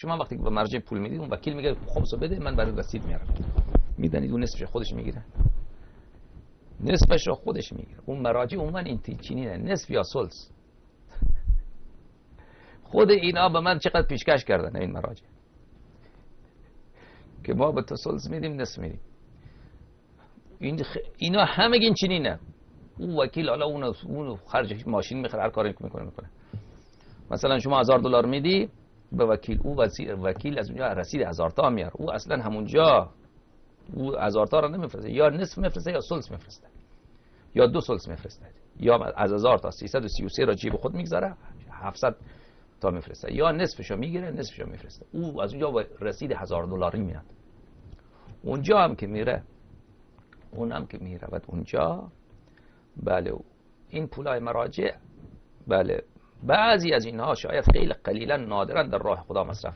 شما وقتی که به مرجع پول میدید اون وکیل میگه خمسو بده من برای رسید میارم، میدنید اون نصفش خودش میگیره، نصفش رو خودش میگیره. اون مراجع عموما این چینی نه، نصف یا ثلث. خود اینا به من چقدر پیشکش کردن این مراجع که ما به تو ثلث میدیم نصف میدیم. اینا همه این چینی نه. اون وکیل حالا اون خرج ماشین میخره، هر کاری میکنه. مثلا شما $1000 میدی به وکیل، او وکیل از اونجا رسید 1000 تا میاره، او اصلا همونجا او 1000 تا رو نمیفرسته، یا نصف میفرسته یا ثلث میفرسته یا 2 ثلث میفرسته، یا از 1000 تا 333 را جیب خود میگذاره 700 تا میفرسته، یا نصفشو میگیره نصفشو میفرسته. او از اونجا رسید $1000 میاد. اونجا هم که میره، اونم که میره و اونجا بله این پولای مراجع بله بعضی از اینها شاید خیلی قلیلا نادرا در راه خدا مصرف